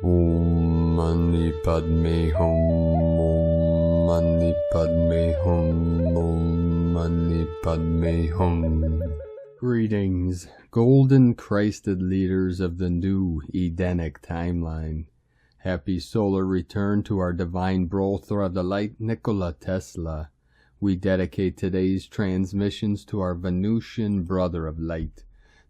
Om Mani Padme Hum, Om Mani Padme Hum, Om Mani Padme Hum. Greetings, golden Christed leaders of the new Edenic timeline. Happy solar return to our divine brother of the light, Nikola Tesla. We dedicate today's transmissions to our Venusian brother of light.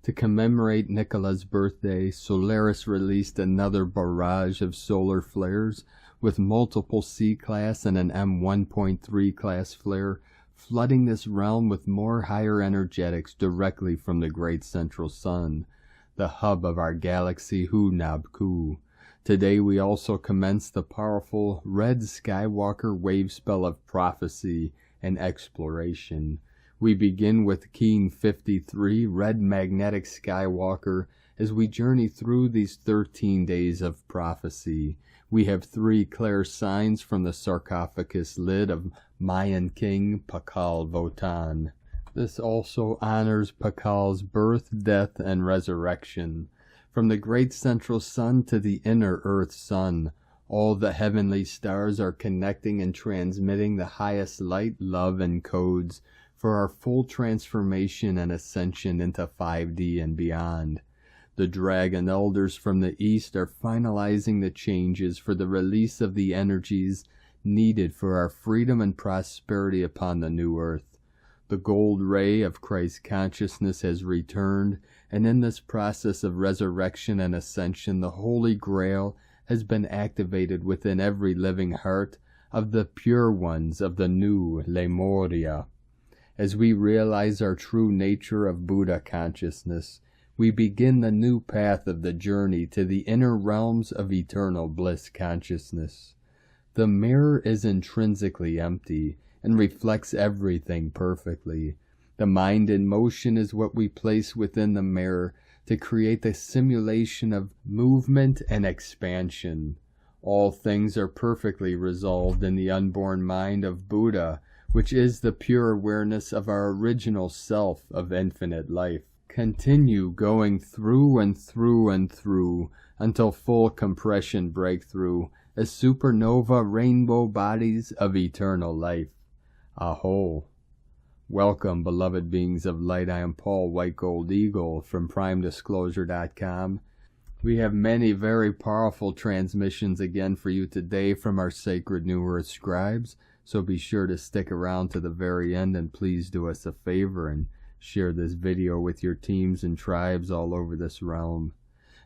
To commemorate Nikola's birthday, Solaris released another barrage of solar flares with multiple C-class and an M1.3 class flare, flooding this realm with more higher energetics directly from the great central sun, the hub of our galaxy Hunabku. Today we also commence the powerful Red Skywalker wave spell of prophecy and exploration. We begin with Keen 53, Red Magnetic Skywalker, as we journey through these 13 days of prophecy. We have 3 clear signs from the sarcophagus lid of Mayan King Pakal Votan. This also honors Pakal's birth, death, and resurrection. From the great central sun to the inner earth sun, all the heavenly stars are connecting and transmitting the highest light, love, and codes for our full transformation and ascension into 5D and beyond. The Dragon Elders from the East are finalizing the changes for the release of the energies needed for our freedom and prosperity upon the new earth. The gold ray of Christ consciousness has returned, and in this process of resurrection and ascension, the Holy Grail has been activated within every living heart of the pure ones of the new Lemuria. As we realize our true nature of Buddha consciousness, we begin the new path of the journey to the inner realms of eternal bliss consciousness. The mirror is intrinsically empty and reflects everything perfectly. The mind in motion is what we place within the mirror to create the simulation of movement and expansion. All things are perfectly resolved in the unborn mind of Buddha, which is the pure awareness of our original self of infinite life. Continue going through and through and through until full compression breakthrough as supernova rainbow bodies of eternal life. Aho. Welcome, beloved beings of light. I am Paul White Gold Eagle from PrimeDisclosure.com. We have many very powerful transmissions again for you today from our sacred New Earth scribes. So be sure to stick around to the very end, and please do us a favor and share this video with your teams and tribes all over this realm.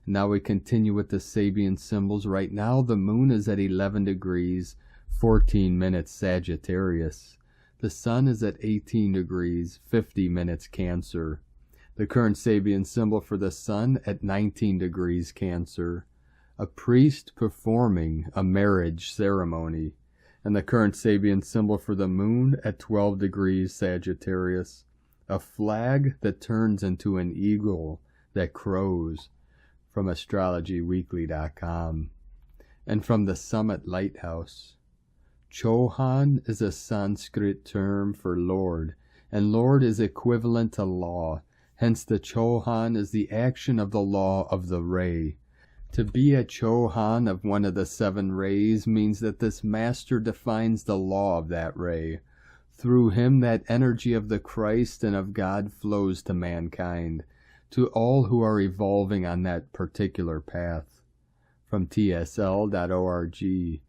Now we continue with the Sabian symbols. Right now the moon is at 11 degrees, 14 minutes Sagittarius. The sun is at 18 degrees, 50 minutes Cancer. The current Sabian symbol for the sun at 19 degrees Cancer. A priest performing a marriage ceremony. And the current Sabian symbol for the moon at 12 degrees Sagittarius. A flag that turns into an eagle that crows, from astrologyweekly.com. And from the Summit Lighthouse. Chohan is a Sanskrit term for Lord, and Lord is equivalent to law. Hence the Chohan is the action of the law of the ray. To be a Chohan of one of the 7 rays means that this master defines the law of that ray. Through him that energy of the Christ and of God flows to mankind, to all who are evolving on that particular path. From tsl.org,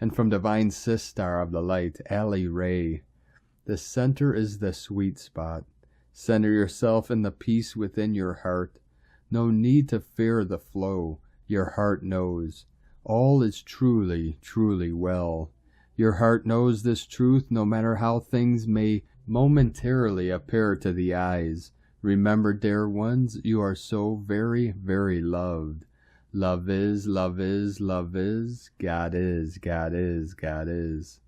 and from Divine Sistar of the Light, Ali Ray. The center is the sweet spot. Center yourself in the peace within your heart. No need to fear the flow. Your heart knows. All is truly, truly well. Your heart knows this truth no matter how things may momentarily appear to the eyes. Remember, dear ones, you are so very, very loved. Love is, love is, love is. God is, God is, God is.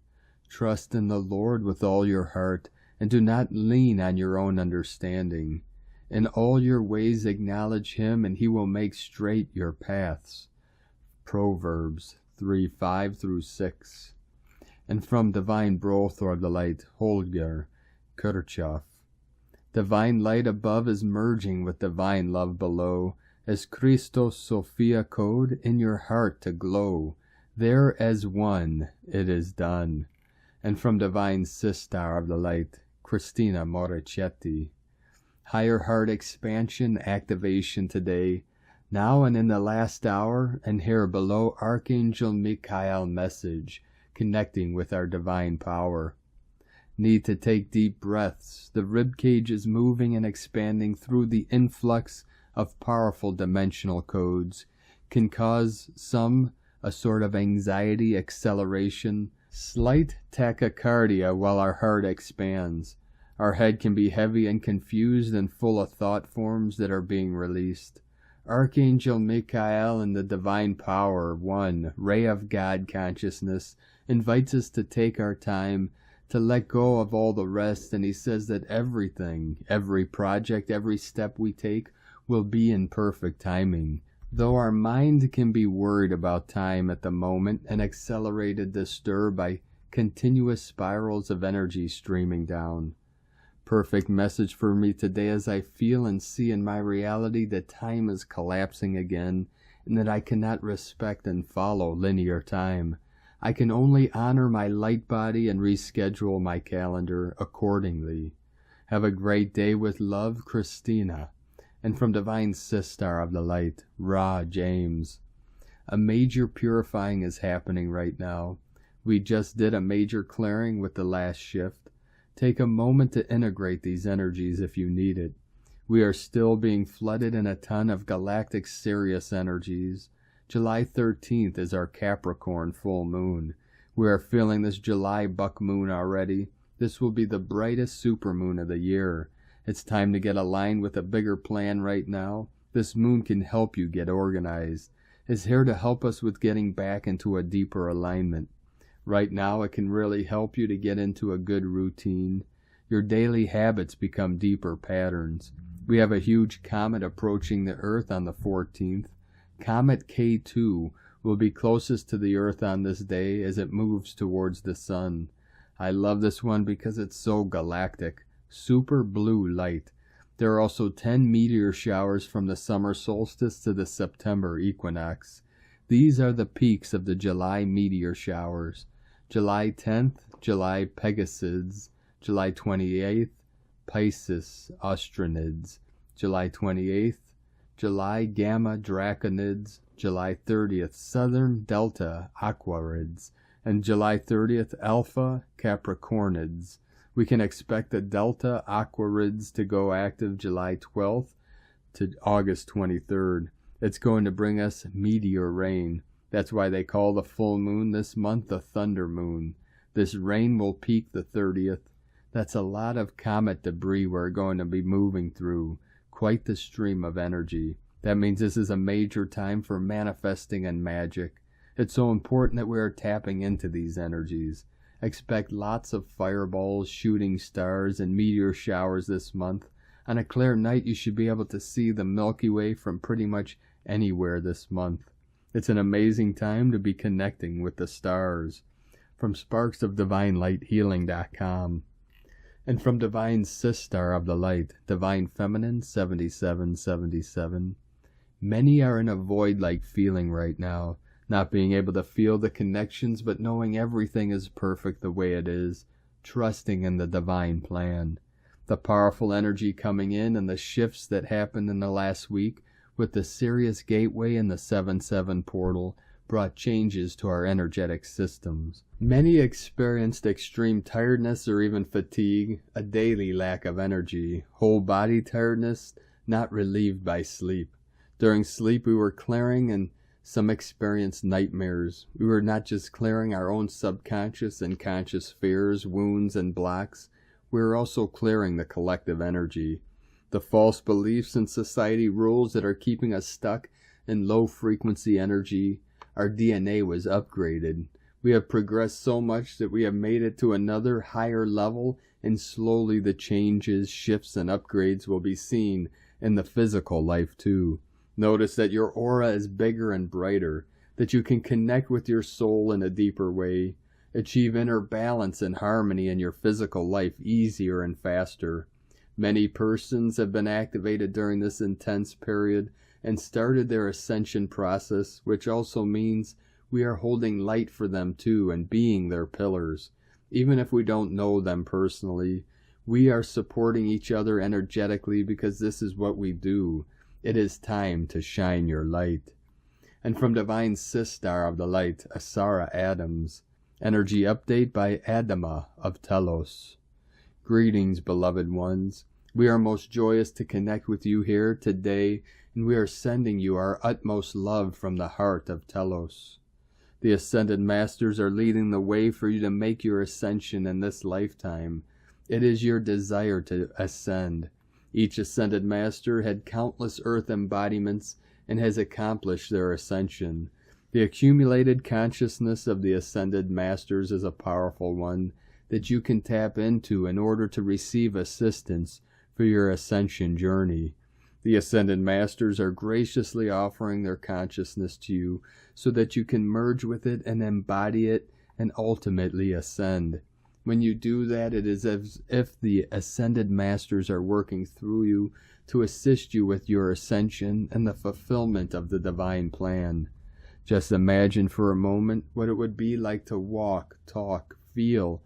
Trust in the Lord with all your heart, and do not lean on your own understanding. In all your ways acknowledge him, and he will make straight your paths. Proverbs 3:5-6. And from Divine Brothor of the Light, Holger Kirchhoff. Divine light above is merging with divine love below, as Christos Sophia code in your heart to glow. There as one, it is done. And from Divine Sister of the Light, Christina Morichetti. Higher heart expansion activation today, now and in the last hour, and here below Archangel Michael message, connecting with our divine power. Need to take deep breaths. The rib cage is moving and expanding through the influx of powerful dimensional codes. Can cause some a sort of anxiety, acceleration, slight tachycardia while our heart expands. Our head can be heavy and confused and full of thought forms that are being released. Archangel Michael and the divine power, one ray of God consciousness, invites us to take our time to let go of all the rest, and he says that everything, every project, every step we take will be in perfect timing. Though our mind can be worried about time at the moment and accelerated to stir by continuous spirals of energy streaming down. Perfect message for me today as I feel and see in my reality that time is collapsing again and that I cannot respect and follow linear time. I can only honor my light body and reschedule my calendar accordingly. Have a great day with love, Christina. And from Divine Sister of the Light, Ra James. A major purifying is happening right now. We just did a major clearing with the last shift. Take a moment to integrate these energies if you need it. We are still being flooded in a ton of galactic Sirius energies. July 13th is our Capricorn full moon. We are feeling this July buck moon already. This will be the brightest supermoon of the year. It's time to get aligned with a bigger plan right now. This moon can help you get organized. It's here to help us with getting back into a deeper alignment. Right now, it can really help you to get into a good routine. Your daily habits become deeper patterns. We have a huge comet approaching the Earth on the 14th. Comet K2 will be closest to the Earth on this day as it moves towards the Sun. I love this one because it's so galactic. Super blue light. There are also 10 meteor showers from the summer solstice to the September equinox. These are the peaks of the July meteor showers. July 10th, July Pegasids. July 28th, Pisces Ostranids. July 28th, July Gamma Draconids. July 30th, Southern Delta Aquarids. And July 30th, Alpha Capricornids. We can expect the Delta Aquarids to go active July 12th to August 23rd. It's going to bring us meteor rain. That's why they call the full moon this month the thunder moon. This rain will peak the 30th. That's a lot of comet debris we're going to be moving through. Quite the stream of energy. That means this is a major time for manifesting and magic. It's so important that we are tapping into these energies. Expect lots of fireballs, shooting stars, and meteor showers this month. On a clear night, you should be able to see the Milky Way from pretty much anywhere this month. It's an amazing time to be connecting with the stars. From sparksofdivinelighealing.com. And from Divine Sister of the Light, Divine Feminine 7777. Many are in a void-like feeling right now, not being able to feel the connections, but knowing everything is perfect the way it is, trusting in the divine plan. The powerful energy coming in and the shifts that happened in the last week with the Sirius Gateway and the 7-7 portal brought changes to our energetic systems. Many experienced extreme tiredness or even fatigue, a daily lack of energy, whole body tiredness not relieved by sleep. During sleep we were clearing and some experienced nightmares. We were not just clearing our own subconscious and conscious fears, wounds, and blocks. We were also clearing the collective energy. The false beliefs and society rules that are keeping us stuck in low-frequency energy. Our DNA was upgraded. We have progressed so much that we have made it to another higher level, and slowly the changes, shifts, and upgrades will be seen in the physical life too. Notice that your aura is bigger and brighter, that you can connect with your soul in a deeper way, achieve inner balance and harmony in your physical life easier and faster. Many persons have been activated during this intense period, and started their ascension process, which also means we are holding light for them too and being their pillars. Even if we don't know them personally, we are supporting each other energetically because this is what we do. It is time to shine your light. And from Divine Sistar of the Light, Asara Adams. Energy update by Adama of Telos. Greetings, beloved ones. We are most joyous to connect with you here today, and we are sending you our utmost love from the heart of Telos. The Ascended Masters are leading the way for you to make your ascension in this lifetime. It is your desire to ascend. Each Ascended Master had countless earth embodiments and has accomplished their ascension. The accumulated consciousness of the Ascended Masters is a powerful one that you can tap into in order to receive assistance for your ascension journey. The Ascended Masters are graciously offering their consciousness to you so that you can merge with it and embody it and ultimately ascend. When you do that, it is as if the Ascended Masters are working through you to assist you with your ascension and the fulfillment of the divine plan. Just imagine for a moment what it would be like to walk, talk, feel,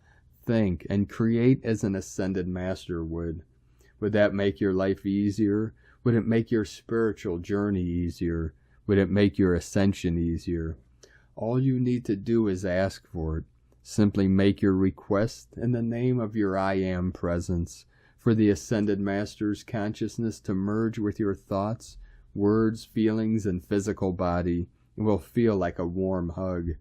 think, and create as an Ascended Master would. Would that make your life easier? Would it make your spiritual journey easier? Would it make your ascension easier? All you need to do is ask for it. Simply make your request in the name of your I Am presence for the Ascended Master's consciousness to merge with your thoughts, words, feelings, and physical body. It will feel like a warm hug.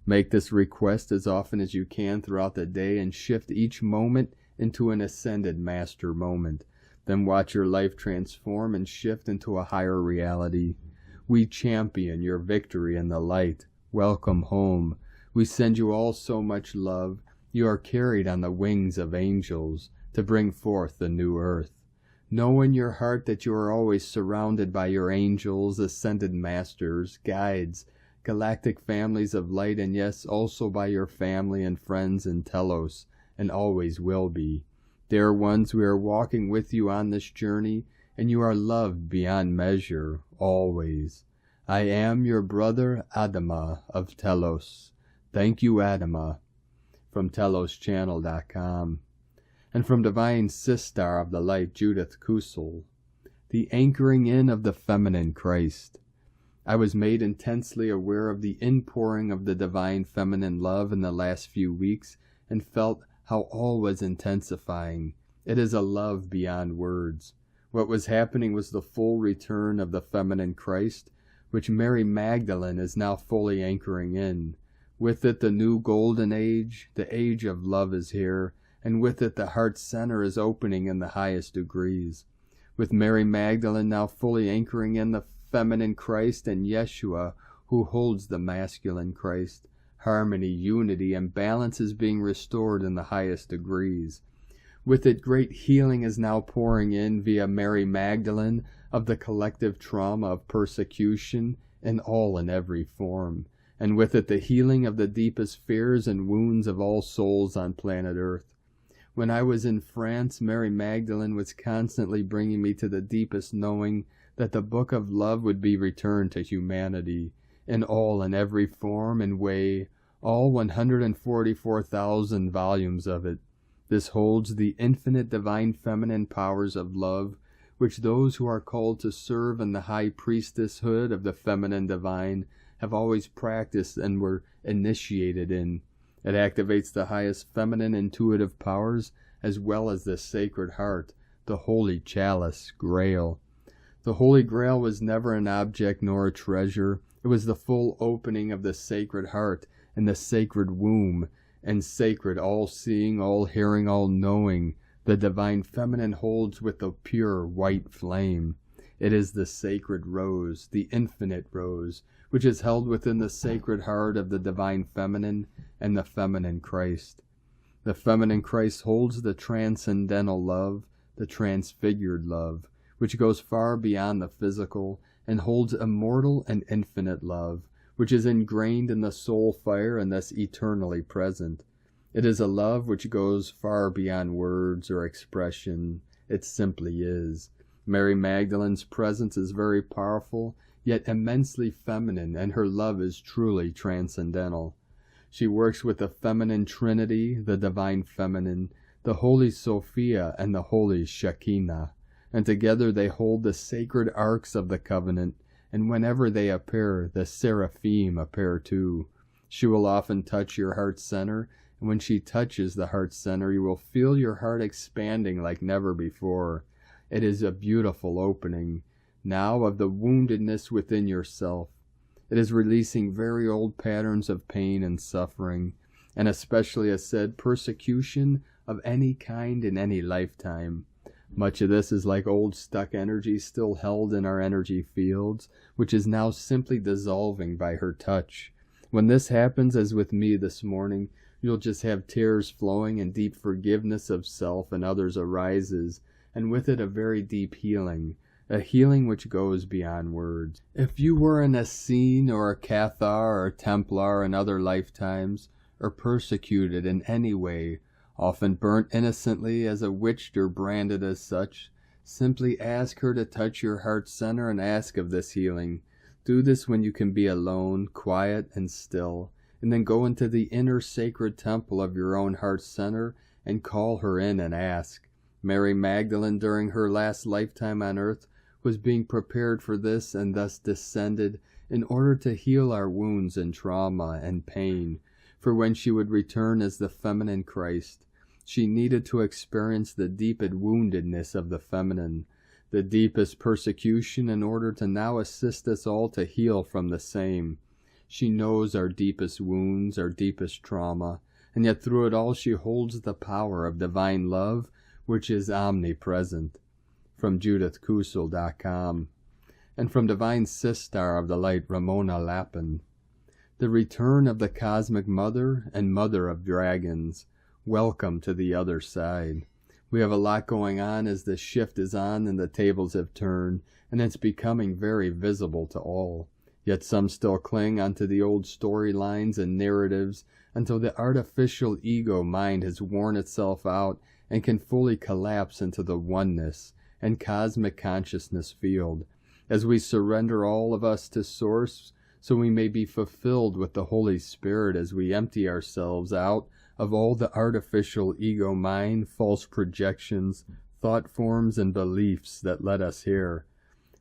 Make this request as often as you can throughout the day and shift each moment into an Ascended Master moment. Then watch your life transform and shift into a higher reality. We champion your victory in the light. Welcome home. We send you all so much love. You are carried on the wings of angels to bring forth the new earth. Know in your heart that you are always surrounded by your angels, Ascended Masters, guides, galactic families of light, and yes, also by your family and friends in Telos, and always will be. Dear ones, we are walking with you on this journey, and you are loved beyond measure, always. I am your brother Adama of Telos. Thank you, Adama. From TelosChannel.com. And from Divine Sistar of the Light, Judith Kusel. The anchoring in of the feminine Christ. I was made intensely aware of the inpouring of the divine feminine love in the last few weeks and felt how all was intensifying. It is a love beyond words. What was happening was the full return of the feminine Christ, which Mary Magdalene is now fully anchoring in. With it, the new golden age, the age of love is here, and with it the heart center is opening in the highest degrees. With Mary Magdalene now fully anchoring in the feminine Christ and Yeshua, who holds the masculine Christ, harmony, unity, and balance is being restored in the highest degrees. With it, great healing is now pouring in via Mary Magdalene of the collective trauma of persecution in all and every form. And with it, the healing of the deepest fears and wounds of all souls on planet Earth. When I was in France, Mary Magdalene was constantly bringing me to the deepest knowing that the book of love would be returned to humanity, in all and every form and way, all 144,000 volumes of it. This holds the infinite divine feminine powers of love, which those who are called to serve in the high priestesshood of the feminine divine have always practiced and were initiated in. It activates the highest feminine intuitive powers as well as the Sacred Heart, the Holy Chalice, Grail. The Holy Grail was never an object nor a treasure. It was the full opening of the Sacred Heart and the Sacred Womb, and sacred, all-seeing, all-hearing, all-knowing, the divine feminine holds with the pure white flame. It is the sacred rose, the infinite rose, which is held within the sacred heart of the divine feminine and the feminine Christ. The feminine Christ holds the transcendental love, the transfigured love, which goes far beyond the physical and holds immortal and infinite love, which is ingrained in the soul fire and thus eternally present. It is a love which goes far beyond words or expression. It simply is. Mary Magdalene's presence is very powerful, yet immensely feminine, and her love is truly transcendental. She works with the feminine trinity, the divine feminine, the Holy Sophia, and the Holy Shekinah, and together they hold the sacred arks of the covenant, and whenever they appear, the seraphim appear too. She will often touch your heart center, and when she touches the heart center, you will feel your heart expanding like never before. It is a beautiful opening, now of the woundedness within yourself. It is releasing very old patterns of pain and suffering, and especially a said persecution of any kind in any lifetime. Much of this is like old stuck energy still held in our energy fields, which is now simply dissolving by her touch. When this happens, as with me this morning, you'll just have tears flowing and deep forgiveness of self and others arises, and with it a very deep healing, a healing which goes beyond words. If you were an Essene or a Cathar or a Templar in other lifetimes, or persecuted in any way, often burnt innocently as a witch or branded as such, simply ask her to touch your heart center and ask of this healing. Do this when you can be alone, quiet, and still, and then go into the inner sacred temple of your own heart center and call her in and ask. Mary Magdalene, during her last lifetime on earth, was being prepared for this and thus descended in order to heal our wounds and trauma and pain. For when she would return as the feminine Christ, she needed to experience the deepest woundedness of the feminine, the deepest persecution, in order to now assist us all to heal from the same. She knows our deepest wounds, our deepest trauma, and yet through it all she holds the power of divine love, which is omnipresent. From JudithKusel.com, and from Divine Sistar of the Light, Ramona Lappin. The return of the Cosmic Mother and Mother of Dragons. Welcome to the other side. We have a lot going on as the shift is on and the tables have turned, and it's becoming very visible to all. Yet some still cling onto the old storylines and narratives until the artificial ego mind has worn itself out and can fully collapse into the oneness and cosmic consciousness field, as we surrender all of us to Source, so we may be fulfilled with the Holy Spirit as we empty ourselves out of all the artificial ego mind, false projections, thought forms, and beliefs that led us here.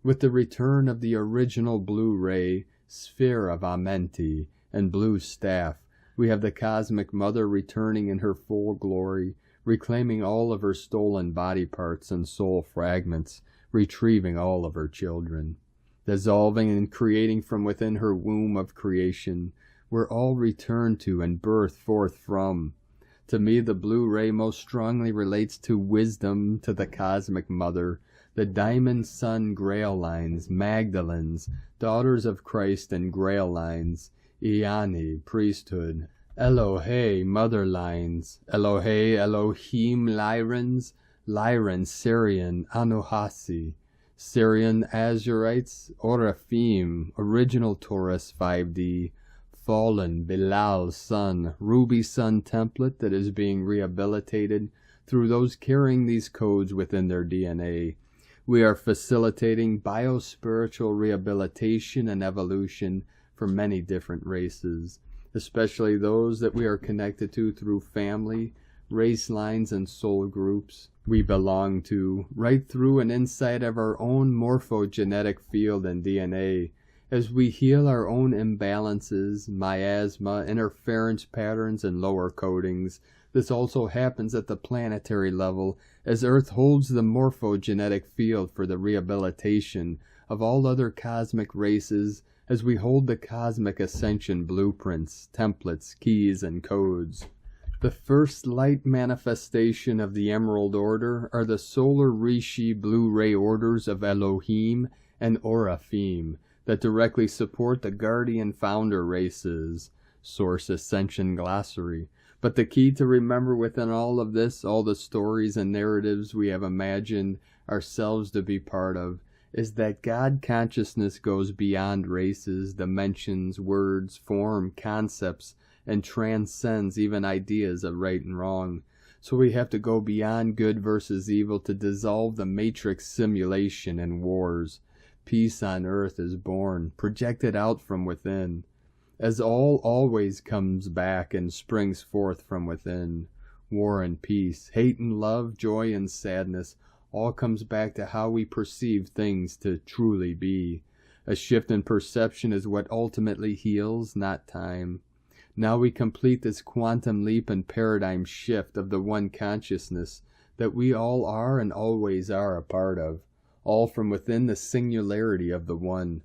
With the return of the original blue ray, sphere of Amenti, and blue staff, we have the Cosmic Mother returning in her full glory, reclaiming all of her stolen body parts and soul fragments, retrieving all of her children, dissolving and creating from within her womb of creation, where all return to and birth forth from. To me, the blue ray most strongly relates to wisdom, to the Cosmic Mother, the diamond sun grail lines, Magdalens, daughters of Christ and grail lines, Iani, priesthood, Elohe, mother lines, Elohe, Elohim, Lyrans, Syrian, Anuhasi, Syrian Azurites, Oraphim, original Taurus 5D, fallen Bilal Sun, Ruby Sun template that is being rehabilitated through those carrying these codes within their DNA. We are facilitating biospiritual rehabilitation and evolution for many different races, especially those that we are connected to through family, race lines, and soul groups we belong to, right through and inside of our own morphogenetic field and DNA, as we heal our own imbalances, miasma, interference patterns, and lower codings. This also happens at the planetary level, as Earth holds the morphogenetic field for the rehabilitation of all other cosmic races, as we hold the cosmic ascension blueprints, templates, keys, and codes. The first light manifestation of the Emerald Order are the Solar Rishi Blue Ray Orders of Elohim and Oraphim that directly support the Guardian Founder races. Source Ascension Glossary. But the key to remember within all of this, all the stories and narratives we have imagined ourselves to be part of, is that God consciousness goes beyond races, dimensions, words, form, concepts, and transcends even ideas of right and wrong. So we have to go beyond good versus evil to dissolve the matrix simulation and wars. Peace on earth is born, projected out from within, as all always comes back and springs forth from within. War and peace, hate and love, joy and sadness, all comes back to how we perceive things to truly be. A shift in perception is what ultimately heals, not time. Now we complete this quantum leap and paradigm shift of the one consciousness that we all are and always are a part of, all from within the singularity of the one.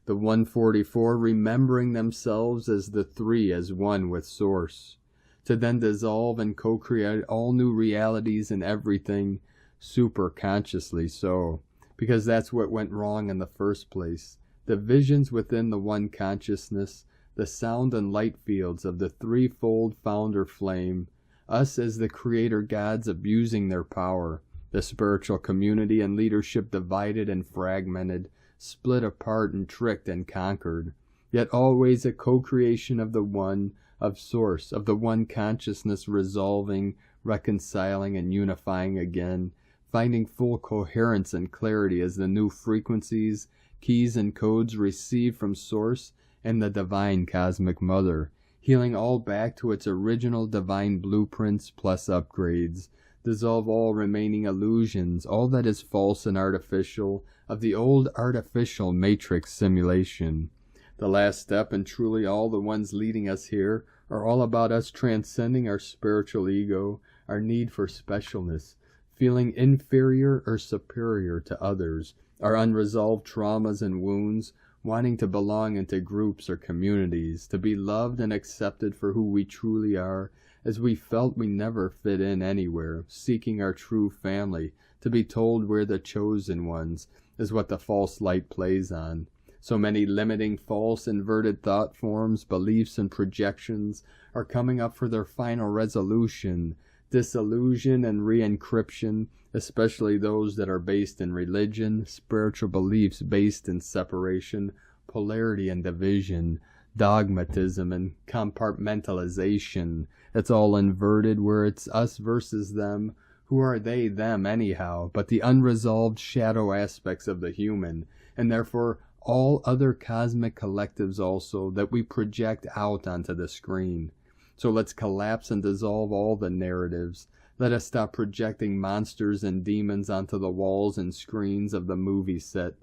The 144 remembering themselves as the three as one with Source, to then dissolve and co-create all new realities and everything super consciously so, because that's what went wrong in the first place. The visions within the one consciousness, the sound and light fields of the threefold founder flame, us as the creator gods abusing their power, the spiritual community and leadership divided and fragmented, split apart and tricked and conquered, yet always a co-creation of the one, of Source, of the one consciousness resolving, reconciling and unifying again, finding full coherence and clarity as the new frequencies, keys and codes received from Source and the divine cosmic mother, healing all back to its original divine blueprints plus upgrades, dissolve all remaining illusions, all that is false and artificial, of the old artificial matrix simulation. The last step, and truly all the ones leading us here, are all about us transcending our spiritual ego, our need for specialness, feeling inferior or superior to others, our unresolved traumas and wounds, wanting to belong into groups or communities, to be loved and accepted for who we truly are, as we felt we never fit in anywhere, seeking our true family, to be told we're the chosen ones, is what the false light plays on. So many limiting, false, inverted thought forms, beliefs, and projections are coming up for their final resolution, disillusion and re-encryption, especially those that are based in religion, spiritual beliefs based in separation, polarity and division, dogmatism and compartmentalization. It's all inverted where it's us versus them. Who are they, them anyhow, but the unresolved shadow aspects of the human, and therefore all other cosmic collectives also that we project out onto the screen. So let's collapse and dissolve all the narratives. Let us stop projecting monsters and demons onto the walls and screens of the movie set.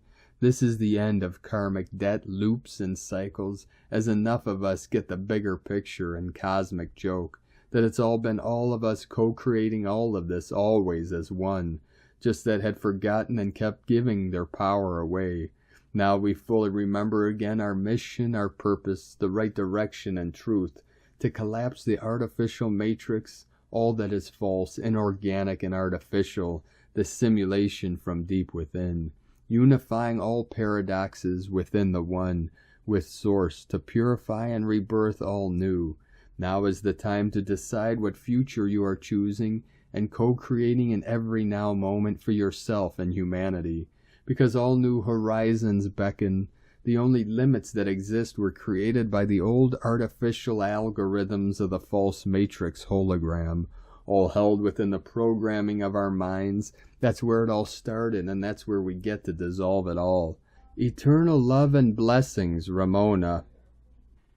This is the end of karmic debt, loops, and cycles, as enough of us get the bigger picture and cosmic joke, that it's all been all of us co-creating all of this always as one, just that had forgotten and kept giving their power away. Now we fully remember again our mission, our purpose, the right direction and truth, to collapse the artificial matrix, all that is false, inorganic, and artificial, the simulation from deep within, unifying all paradoxes within the one, with Source, to purify and rebirth all new. Now is the time to decide what future you are choosing and co-creating in every now moment for yourself and humanity, because all new horizons beckon. The only limits that exist were created by the old artificial algorithms of the false matrix hologram, all held within the programming of our minds. That's where it all started, and that's where we get to dissolve it all. Eternal love and blessings, Ramona.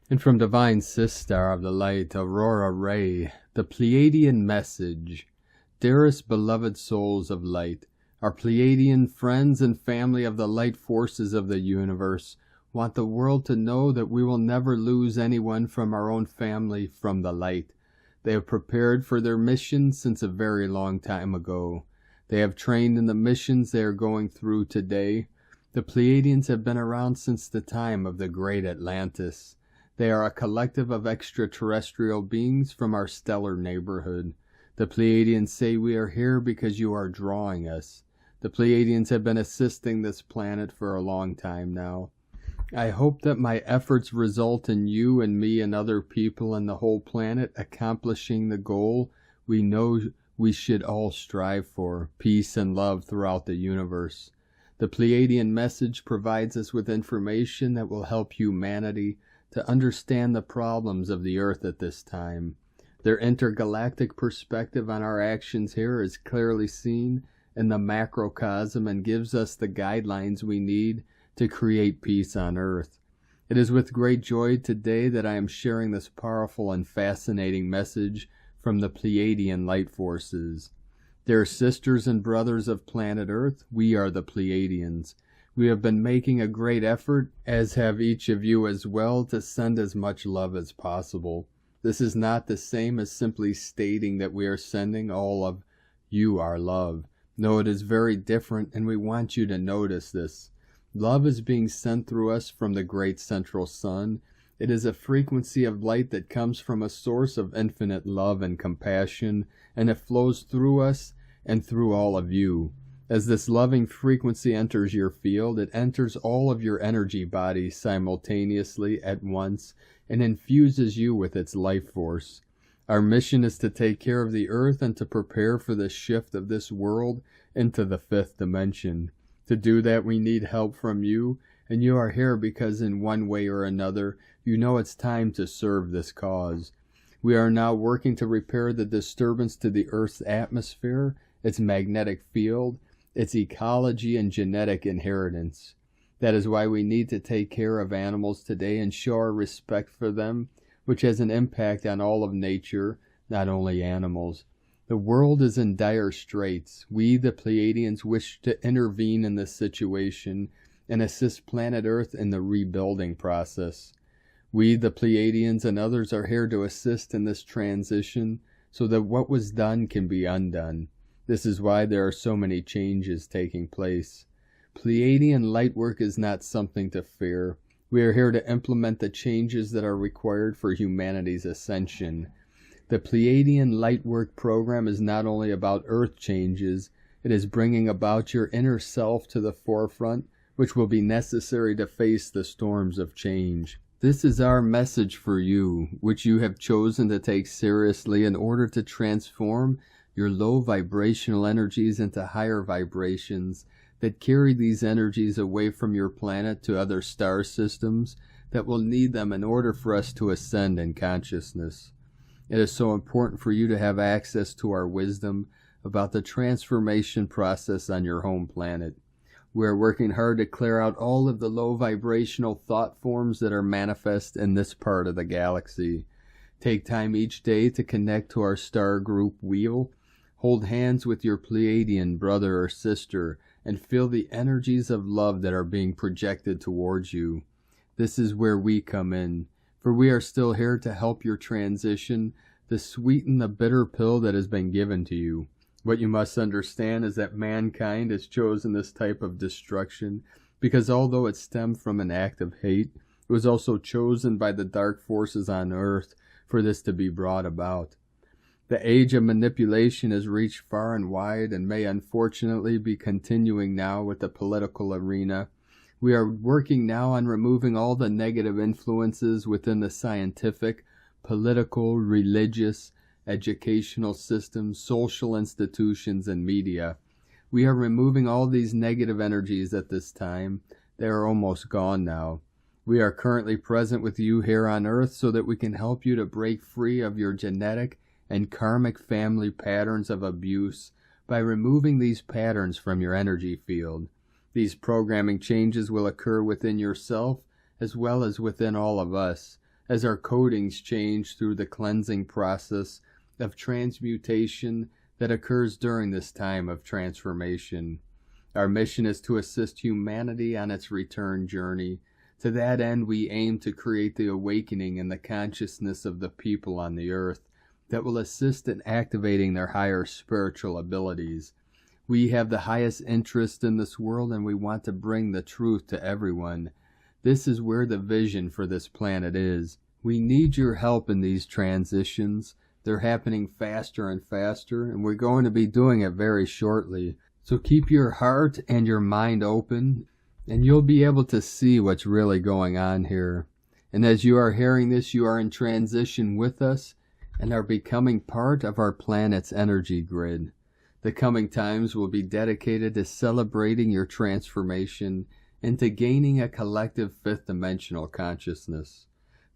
And from Divine Sister of the Light, Aurora Ray, the Pleiadian message. Dearest beloved souls of light, our Pleiadian friends and family of the light forces of the universe want the world to know that we will never lose anyone from our own family from the light. They have prepared for their mission since a very long time ago. They have trained in the missions they are going through today. The Pleiadians have been around since the time of the great Atlantis. They are a collective of extraterrestrial beings from our stellar neighborhood. The Pleiadians say we are here because you are drawing us. The Pleiadians have been assisting this planet for a long time now. I hope that my efforts result in you and me and other people and the whole planet accomplishing the goal we know we should all strive for, peace and love throughout the universe. The Pleiadian message provides us with information that will help humanity to understand the problems of the earth at this time. Their intergalactic perspective on our actions here is clearly seen in the macrocosm and gives us the guidelines we need to create peace on Earth. It is with great joy today that I am sharing this powerful and fascinating message from the Pleiadian light forces. Dear sisters and brothers of planet Earth, we are the Pleiadians. We have been making a great effort, as have each of you as well, to send as much love as possible. This is not the same as simply stating that we are sending all of you our love. No, it is very different, and we want you to notice this. Love is being sent through us from the great central sun. It is a frequency of light that comes from a source of infinite love and compassion, and it flows through us and through all of you. As this loving frequency enters your field, it enters all of your energy bodies simultaneously at once and infuses you with its life force. Our mission is to take care of the earth and to prepare for the shift of this world into the fifth dimension. To do that, we need help from you, and you are here because in one way or another, you know it's time to serve this cause. We are now working to repair the disturbance to the Earth's atmosphere, its magnetic field, its ecology, and genetic inheritance. That is why we need to take care of animals today and show our respect for them, which has an impact on all of nature, not only animals. The world is in dire straits. We, the Pleiadians, wish to intervene in this situation and assist planet Earth in the rebuilding process. We, the Pleiadians, and others are here to assist in this transition so that what was done can be undone. This is why there are so many changes taking place. Pleiadian lightwork is not something to fear. We are here to implement the changes that are required for humanity's ascension. The Pleiadian Lightwork program is not only about earth changes, it is bringing about your inner self to the forefront, which will be necessary to face the storms of change. This is our message for you, which you have chosen to take seriously in order to transform your low vibrational energies into higher vibrations that carry these energies away from your planet to other star systems that will need them in order for us to ascend in consciousness. It is so important for you to have access to our wisdom about the transformation process on your home planet. We are working hard to clear out all of the low vibrational thought forms that are manifest in this part of the galaxy. Take time each day to connect to our star group wheel. Hold hands with your Pleiadian brother or sister and feel the energies of love that are being projected towards you. This is where we come in, for we are still here to help your transition, to sweeten the bitter pill that has been given to you. What you must understand is that mankind has chosen this type of destruction because although it stemmed from an act of hate, it was also chosen by the dark forces on Earth for this to be brought about. The age of manipulation has reached far and wide and may unfortunately be continuing now with the political arena. We are working now on removing all the negative influences within the scientific, political, religious, educational systems, social institutions, and media. We are removing all these negative energies at this time. They are almost gone now. We are currently present with you here on Earth so that we can help you to break free of your genetic and karmic family patterns of abuse by removing these patterns from your energy field. These programming changes will occur within yourself as well as within all of us, as our codings change through the cleansing process of transmutation that occurs during this time of transformation. Our mission is to assist humanity on its return journey. To that end, we aim to create the awakening in the consciousness of the people on the earth that will assist in activating their higher spiritual abilities. We have the highest interest in this world and we want to bring the truth to everyone. This is where the vision for this planet is. We need your help in these transitions. They're happening faster and faster, and we're going to be doing it very shortly. So keep your heart and your mind open, and you'll be able to see what's really going on here. And as you are hearing this, you are in transition with us and are becoming part of our planet's energy grid. The coming times will be dedicated to celebrating your transformation and to gaining a collective fifth-dimensional consciousness.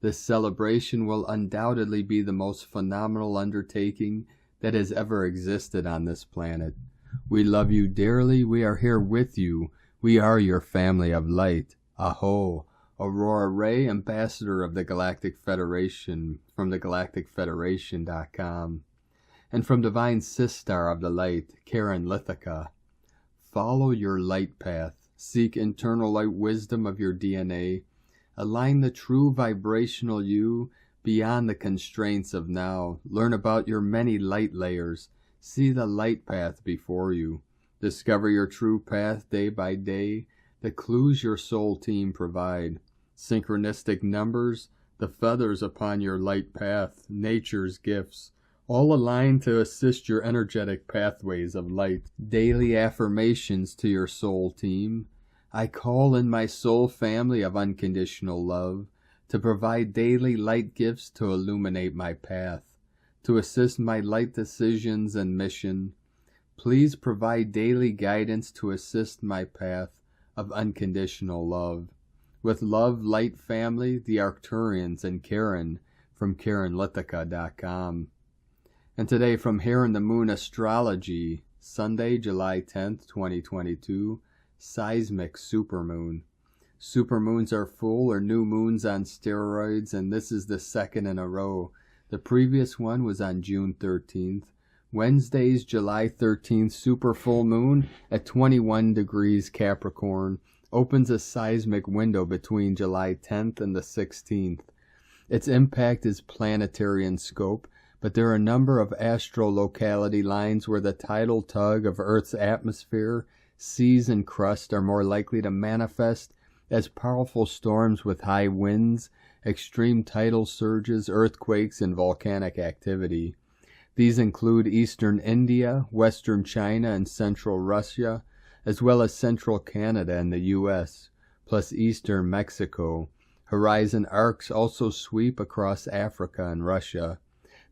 This celebration will undoubtedly be the most phenomenal undertaking that has ever existed on this planet. We love you dearly. We are here with you. We are your family of light. Aho, Aurora Ray, Ambassador of the Galactic Federation, from thegalacticfederation.com. And from Divine Sistar of the Light, Karen Lithica. Follow your light path. Seek internal light wisdom of your DNA. Align the true vibrational you beyond the constraints of now. Learn about your many light layers. See the light path before you. Discover your true path day by day. The clues your soul team provide. Synchronistic numbers, the feathers upon your light path, nature's gifts, all aligned to assist your energetic pathways of light. Daily affirmations to your soul team. I call in my soul family of unconditional love to provide daily light gifts to illuminate my path, to assist my light decisions and mission. Please provide daily guidance to assist my path of unconditional love. With love, light family, the Arcturians, and Karen from KarenLithica.com. And today from Here in the Moon Astrology, Sunday, July 10th, 2022, Seismic Supermoon. Supermoons are full or new moons on steroids, and this is the second in a row. The previous one was on June 13th. Wednesday's July 13th super full moon at 21 degrees Capricorn opens a seismic window between July 10th and the 16th. Its impact is planetary in scope, but there are a number of astrolocality lines where the tidal tug of Earth's atmosphere, seas, and crust are more likely to manifest as powerful storms with high winds, extreme tidal surges, earthquakes, and volcanic activity. These include eastern India, western China, and central Russia, as well as central Canada and the U.S., plus eastern Mexico. Horizon arcs also sweep across Africa and Russia.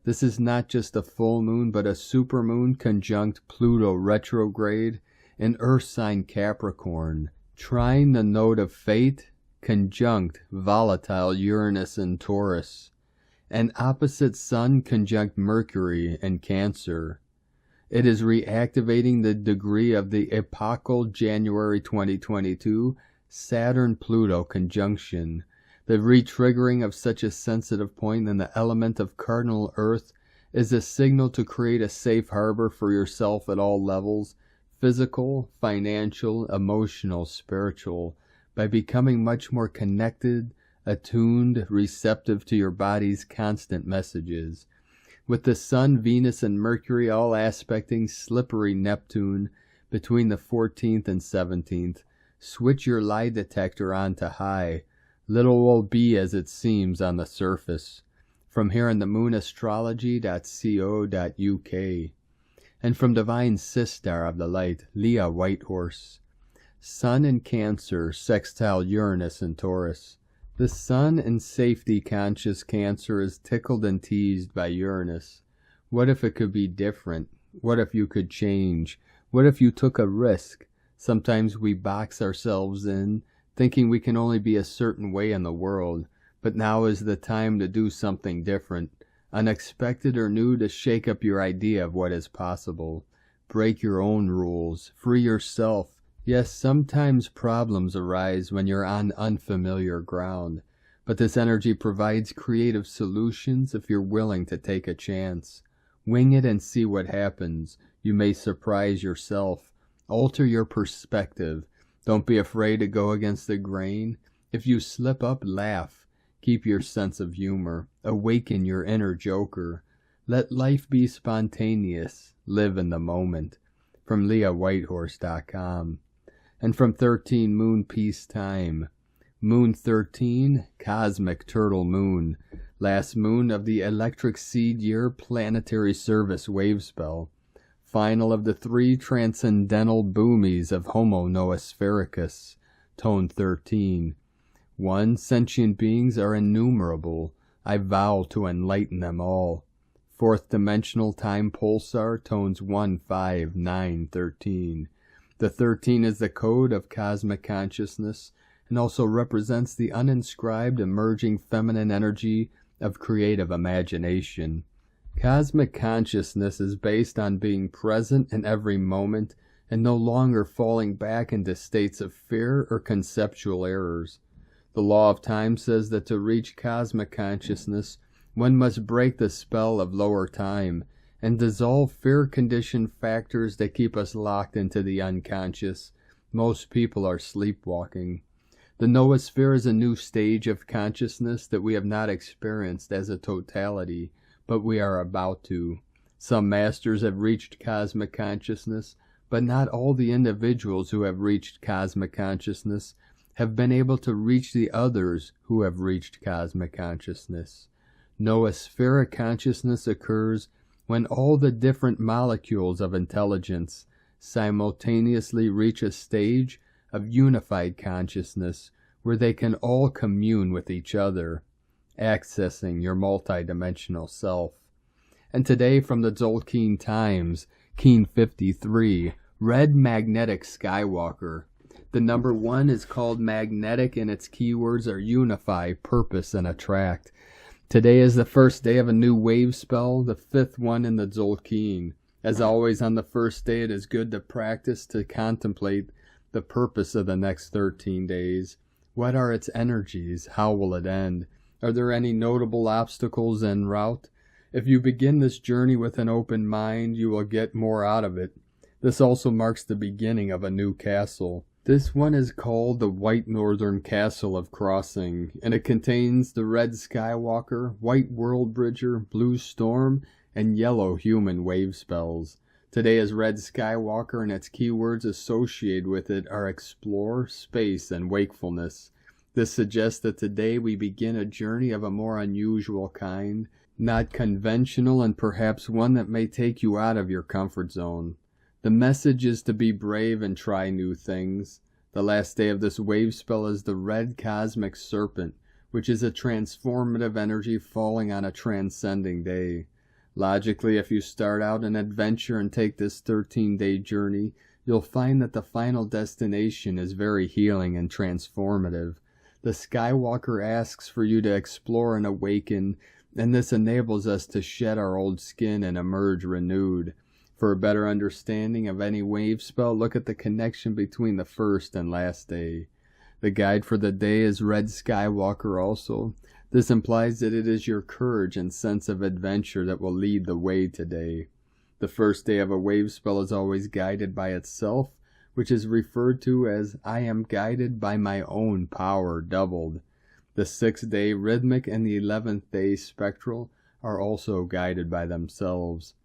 This is not just a full moon, but a supermoon conjunct Pluto retrograde in Earth sign Capricorn, trine the node of fate, conjunct volatile Uranus in Taurus, and opposite Sun conjunct Mercury in Cancer. It is reactivating the degree of the epochal January 2022 Saturn-Pluto conjunction. The re-triggering of such a sensitive point in the element of cardinal Earth is a signal to create a safe harbor for yourself at all levels, physical, financial, emotional, spiritual, by becoming much more connected, attuned, receptive to your body's constant messages. With the Sun, Venus, and Mercury all aspecting slippery Neptune between the 14th and 17th, switch your lie detector on to high. Little will be as it seems on the surface. From here in the moonastrology.co.uk. And from Divine Sistar of the Light, Leah Whitehorse. Sun in Cancer, sextile Uranus in Taurus. The Sun in safety-conscious Cancer is tickled and teased by Uranus. What if it could be different? What if you could change? What if you took a risk? Sometimes we box ourselves in, thinking we can only be a certain way in the world, but now is the time to do something different, unexpected or new, to shake up your idea of what is possible. Break your own rules. Free yourself. Yes, sometimes problems arise when you're on unfamiliar ground, but this energy provides creative solutions if you're willing to take a chance. Wing it and see what happens. You may surprise yourself. Alter your perspective. Don't be afraid to go against the grain. If you slip up, laugh. Keep your sense of humor. Awaken your inner joker. Let life be spontaneous. Live in the moment. From LeahWhitehorse.com. And from 13 Moon Peace Time. Moon 13, Cosmic Turtle Moon. Last moon of the Electric Seed Year Planetary Service Wave Spell. Final of the 3 transcendental boomies of Homo Noosfericus. Tone 13. 1. Sentient beings are innumerable. I vow to enlighten them all. 4th dimensional time pulsar, tones 1, 5, 9, 13. The 13 is the code of cosmic consciousness, and also represents the uninscribed emerging feminine energy of creative imagination. Cosmic consciousness is based on being present in every moment and no longer falling back into states of fear or conceptual errors. The law of time says that to reach cosmic consciousness, one must break the spell of lower time and dissolve fear-conditioned factors that keep us locked into the unconscious. Most people are sleepwalking. The noosphere is a new stage of consciousness that we have not experienced as a totality, but we are about to. Some masters have reached cosmic consciousness, but not all the individuals who have reached cosmic consciousness have been able to reach the others who have reached cosmic consciousness. Noospheric consciousness occurs when all the different molecules of intelligence simultaneously reach a stage of unified consciousness where they can all commune with each other, accessing your multidimensional self. And today from the Tzolk'in Times, Keen 53, Red Magnetic Skywalker. The number 1 is called magnetic and its keywords are unify, purpose, and attract. Today is the first day of a new wave spell, the 5th one in the Tzolk'in. As always on the first day, it is good to practice to contemplate the purpose of the next 13 days. What are its energies? How will it end? Are there any notable obstacles en route? If you begin this journey with an open mind, you will get more out of it. This also marks the beginning of a new castle. This one is called the White Northern Castle of Crossing, and it contains the Red Skywalker, White World Bridger, Blue Storm, and Yellow Human wave spells. Today is Red Skywalker, and its keywords associated with it are explore, space, and wakefulness. This suggests that today we begin a journey of a more unusual kind, not conventional, and perhaps one that may take you out of your comfort zone. The message is to be brave and try new things. The last day of this wave spell is the Red Cosmic Serpent, which is a transformative energy falling on a transcending day. Logically, if you start out an adventure and take this 13-day journey, you'll find that the final destination is very healing and transformative. The Skywalker asks for you to explore and awaken, and this enables us to shed our old skin and emerge renewed. For a better understanding of any wave spell, look at the connection between the first and last day. The guide for the day is Red Skywalker also. This implies that it is your courage and sense of adventure that will lead the way today. The first day of a wave spell is always guided by itself, which is referred to as I am guided by my own power doubled. The 6th day rhythmic and the 11th day spectral are also guided by themselves.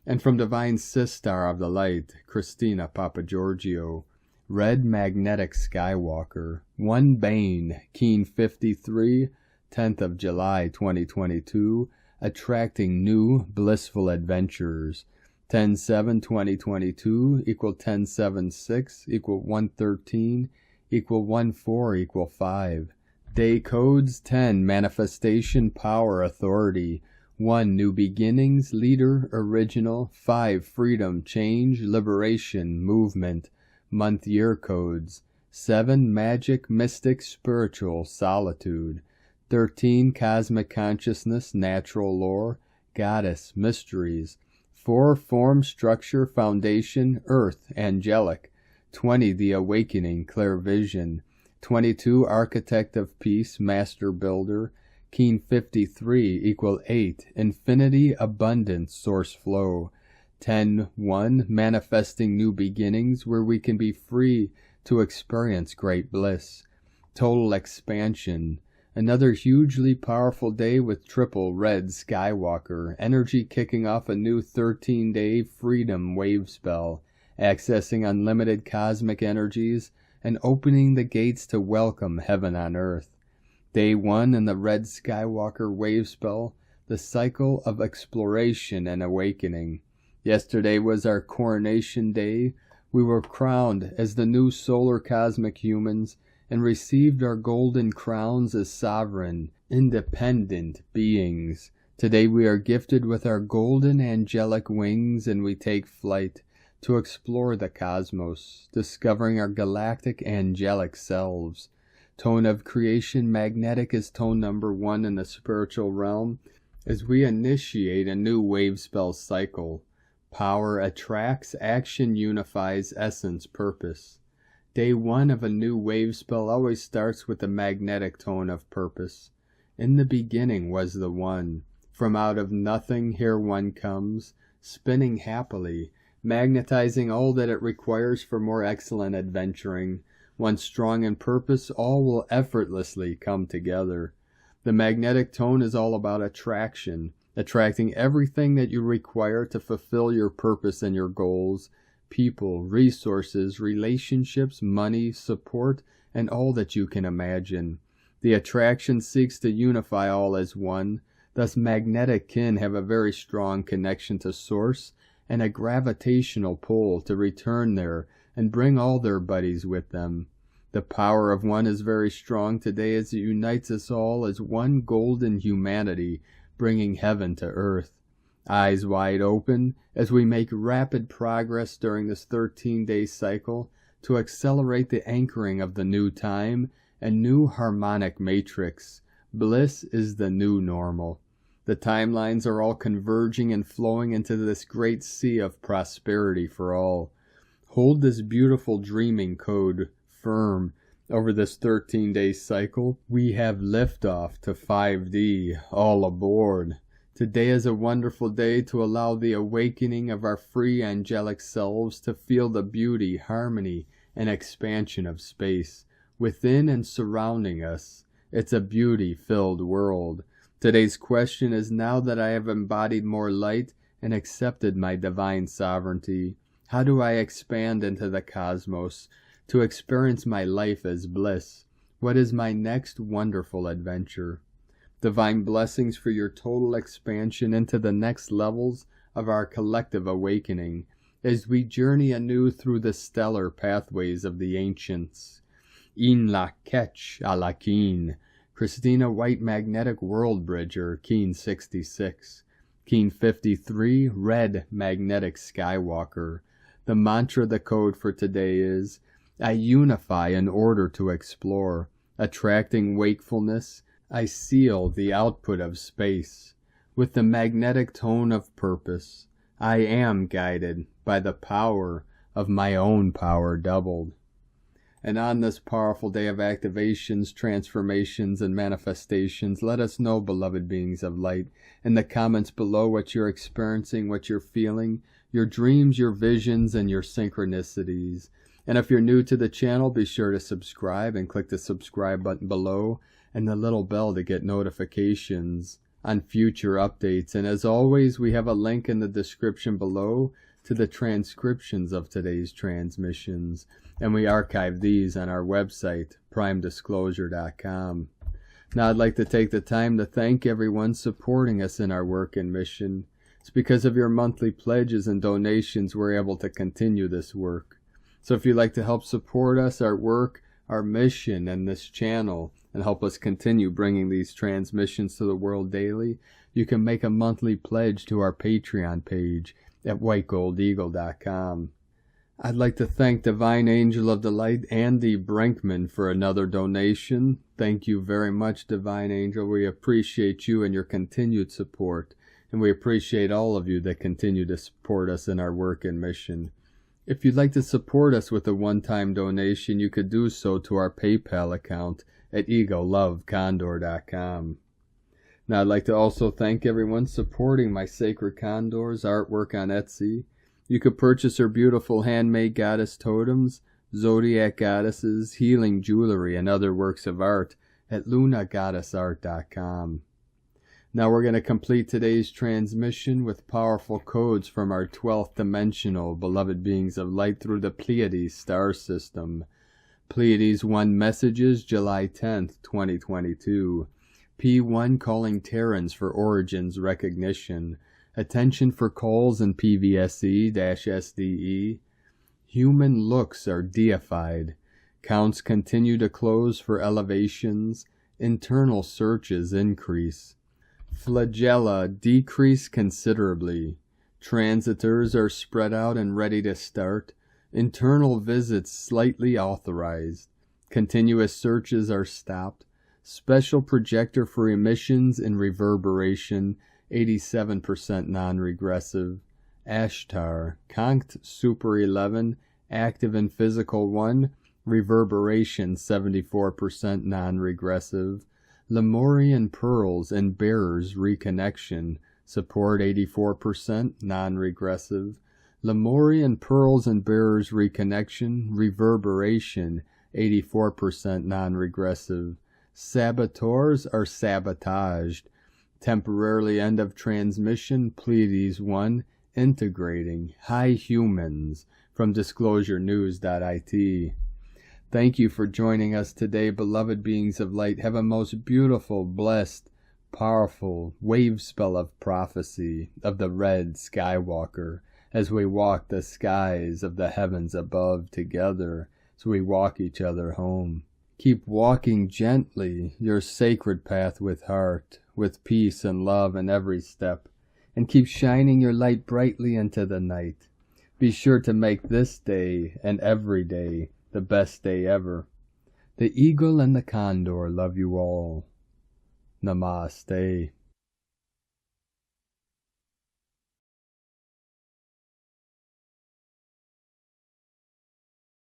And from Divine Sistar of the Light, Christina Papagiorgio, Red Magnetic Skywalker, 1 Bane, Keen 53, 10th of July 2022, attracting new blissful adventures. 10-7-2022 equal 10-7-6 equal 113 equal 1-4 equal 5. Day codes 10 Manifestation Power Authority, 1 New Beginnings Leader Original, 5 Freedom Change Liberation Movement. Month year codes 7 Magic Mystic Spiritual Solitude, 13 Cosmic Consciousness Natural Lore Goddess Mysteries, 4 Form Structure Foundation Earth Angelic, 20 The Awakening Clear Vision, 22 Architect of Peace Master Builder, Keen 53 equal 8 Infinity Abundance Source Flow, 10-1 Manifesting New Beginnings where we can be free to experience great bliss, Total Expansion. Another hugely powerful day with triple Red Skywalker, energy kicking off a new 13-day freedom wave spell, accessing unlimited cosmic energies, and opening the gates to welcome heaven on earth. Day 1 in the Red Skywalker wave spell, the cycle of exploration and awakening. Yesterday was our coronation day. We were crowned as the new solar cosmic humans and received our golden crowns as sovereign, independent beings. Today we are gifted with our golden angelic wings and we take flight to explore the cosmos, discovering our galactic angelic selves. Tone of creation, magnetic is tone number 1 in the spiritual realm. As we initiate a new wave spell cycle, power attracts, action unifies, essence, purpose. Day 1 of a new wave spell always starts with the magnetic tone of purpose. In the beginning was the One. From out of nothing here One comes, spinning happily, magnetizing all that it requires for more excellent adventuring. Once strong in purpose, all will effortlessly come together. The magnetic tone is all about attraction, attracting everything that you require to fulfill your purpose and your goals, people, resources, relationships, money, support, and all that you can imagine. The attraction seeks to unify all as one. Thus magnetic kin have a very strong connection to source and a gravitational pull to return there and bring all their buddies with them. The power of one is very strong today as it unites us all as one golden humanity, bringing heaven to earth. Eyes wide open as we make rapid progress during this 13-day cycle to accelerate the anchoring of the new time and new harmonic matrix. Bliss is the new normal. The timelines are all converging and flowing into this great sea of prosperity for all. Hold this beautiful dreaming code firm over this 13-day cycle. We have liftoff to 5D. All aboard. Today is a wonderful day to allow the awakening of our free angelic selves to feel the beauty, harmony, and expansion of space within and surrounding us. It's a beauty-filled world. Today's question is, now that I have embodied more light and accepted my divine sovereignty, how do I expand into the cosmos to experience my life as bliss? What is my next wonderful adventure? Divine blessings for your total expansion into the next levels of our collective awakening as we journey anew through the stellar pathways of the ancients. In la ketch a la keen. Christina White Magnetic World Bridger, Keen 66. Keen 53, Red Magnetic Skywalker. The mantra, the code for today is, I unify in order to explore. Attracting wakefulness, I seal the output of space. With the magnetic tone of purpose, I am guided by the power of my own power doubled. And on this powerful day of activations, transformations, and manifestations, let us know, beloved beings of light, in the comments below what you're experiencing, what you're feeling, your dreams, your visions, and your synchronicities. And if you're new to the channel, be sure to subscribe and click the subscribe button below and the little bell to get notifications on future updates. And as always, we have a link in the description below to the transcriptions of today's transmissions, and we archive these on our website, primedisclosure.com. Now I'd like to take the time to thank everyone supporting us in our work and mission. It's because of your monthly pledges and donations we're able to continue this work. So if you'd like to help support us, our work, our mission, and this channel, and help us continue bringing these transmissions to the world daily, you can make a monthly pledge to our Patreon page at whitegoldeagle.com. I'd like to thank Divine Angel of the Light, Andy Brinkman, for another donation. Thank you very much, Divine Angel. We appreciate you and your continued support, and we appreciate all of you that continue to support us in our work and mission. If you'd like to support us with a one-time donation, you could do so to our PayPal account at egolovecondor.com. Now I'd like to also thank everyone supporting my Sacred Condors artwork on Etsy. You could purchase her beautiful handmade goddess totems, zodiac goddesses, healing jewelry, and other works of art at lunagoddessart.com. Now we're going to complete today's transmission with powerful codes from our 12th dimensional beloved beings of light through the Pleiades star system. Pleiades 1 messages, July 10th, 2022. P1 calling Terrans for origins recognition. Attention for calls in PVSE-SDE. Human looks are deified. Counts continue to close for elevations. Internal searches increase. Flagella decrease considerably. Transitors are spread out and ready to start. Internal visits slightly authorized. Continuous searches are stopped. Special projector for emissions and reverberation, 87% non-regressive. Ashtar, Conct Super 11, active and physical 1, reverberation 74% non-regressive. Lemurian Pearls and Bearers Reconnection, support 84% non-regressive. Lemurian Pearls and Bearers Reconnection, reverberation 84% non-regressive. Saboteurs are sabotaged. Temporarily end of transmission, Pleiades 1, integrating. High Humans, from disclosurenews.it. Thank you for joining us today, beloved beings of light. Have a most beautiful, blessed, powerful wave spell of prophecy of the Red Skywalker as we walk the skies of the heavens above together, as we walk each other home. Keep walking gently your sacred path with heart, with peace and love in every step, and keep shining your light brightly into the night. Be sure to make this day and every day the best day ever. The Eagle and the Condor love you all. Namaste.